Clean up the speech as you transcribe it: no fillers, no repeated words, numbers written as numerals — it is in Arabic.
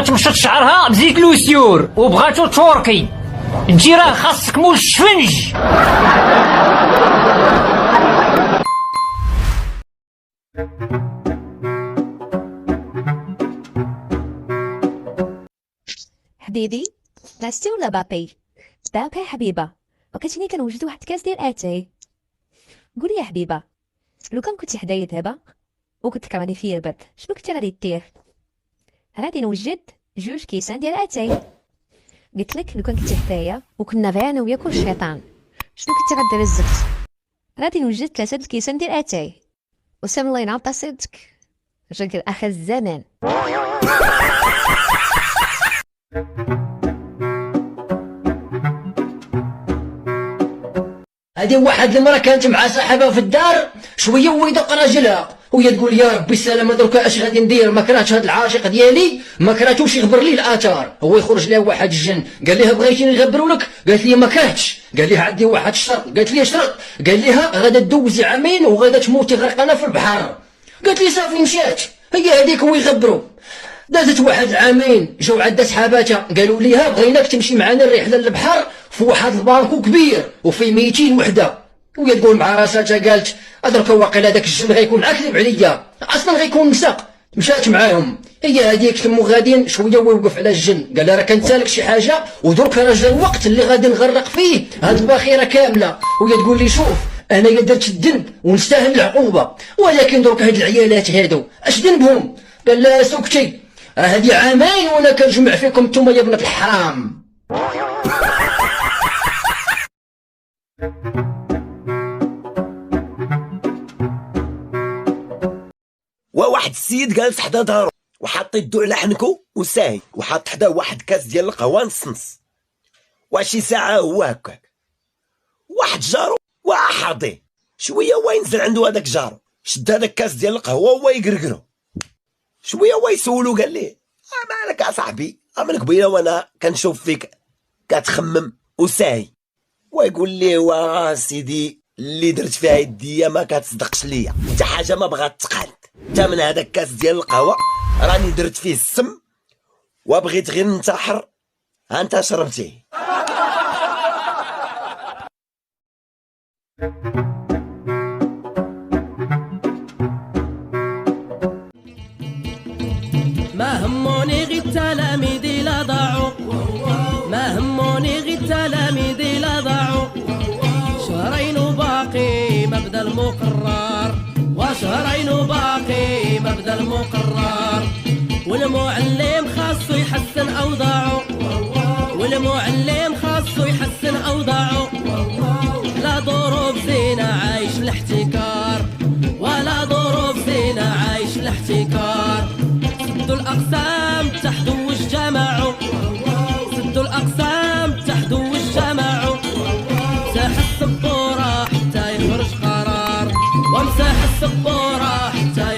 بغات تمشط شعرها بزيت لوسيور وبغاتو توركي، انتي راه خاصك مول الشفنج. حبيبي ناستي ولا بابي؟ بابي حبيبه، وكتجيني كنوجد واحد الكاس ديال اتاي. قولي يا حبيبه، لو كان كنتي حدايا دابا وقلت لك راني فيا البرد، شنو كنتي غادي دير؟ غادي نوجد 2 كيسان ديال اتاي. قلت لك لو كان كنتي حدايا وكنا غير انا وياك والشيطان، شنو كنتي غدير الزبط؟ غادي نوجد 3 الكيسان ديال اتاي. وسام الله ينعطى صدق، راجل اخر الزمان. هذه واحد المرة كانت مع صاحبها في الدار، شويه هو يدق راجلها وهي تقول يا ربي السلامة دركا اش غادي ندير، ما كرهتش هذا العاشق ديالي، ما كرهتوش يغبر لي الاثار. هو يخرج لها واحد الجن، قال لها بغيتيني نغبرو لك؟ قالت لي ما كرهتش. قال لها عندي واحد الشرط. قالت لي شرط؟ قال لها غادا دوزي عامين وغادا تموتي غرقانه في البحر. قالت لي صافي مشات، هي هذيك هو يغبرو. دازت واحد العامين، جاو عندها صحاباتها قالوا ليها بغيناك تمشي معنا الرحله للبحر في واحد البانكو كبير وفيه 200 وحده. وهي تقول مع راساتها قالت ادرك واقيلا داك الجن غيكون عكذب عليا، اصلا غيكون نسق. مشات معاهم، هي هذيك تمو غاديين شويه ويوقف على الجن، قال لها راه كنسالك شي حاجه ودرك راه جا الوقت اللي غادي نغرق فيه هاد الباخره كامله. وهي تقول لي شوف انايا درت الذنب ونستاهل العقوبه، ولكن درك هاد العيالات هادو اش ذنبهم؟ قال لها سكتي، هادي عامين وانا كنجمع فيكم نتوما يا بنات الحرام. وواحد السيد جالس حدا دارو وحاط يدو على حنكو وساهي وحاط حداه واحد كاس ديال القهوه نص. وشي ساعه هو هكاك واحد جارو وحاضي شويه هو ينزل عنده هذاك جارو، شد هذاك كاس ديال القهوه وهو يقرقرو شويه هو يسولو، قال ليه مالك اصاحبي؟ من قبيله وانا كنشوف فيك كتخمم وساهي. ويقول ليه وا سيدي اللي درت فيها يديا ما كتصدقش ليا، حتى حاجه ما بغات تقالت، حتى من هذاك كاس ديال القهوه راني درت فيه السم وبغيت غير ننتحر، ها انت شربتيه. ما هموني غير تلاميذي لا ضاعوا، ما هموني غير تلاميذي لا ضاعوا، شهرين وباقي مبدا المقرر، وشهرين وباقي مبدا المقرر، والمعلم خاصو يحسن اوضاعه، والمعلم خاصو يحسن اوضاعه، لا ظروف زينه عايش الاحتكار، ولا ظروف زينه عايش الاحتكار. سدوا الأقسام تحدوا واجتمعوا، سدوا الأقسام تحدوا واجتمعوا، مساح السبورة حتى يخرج قرار، ومساح السبورة حتى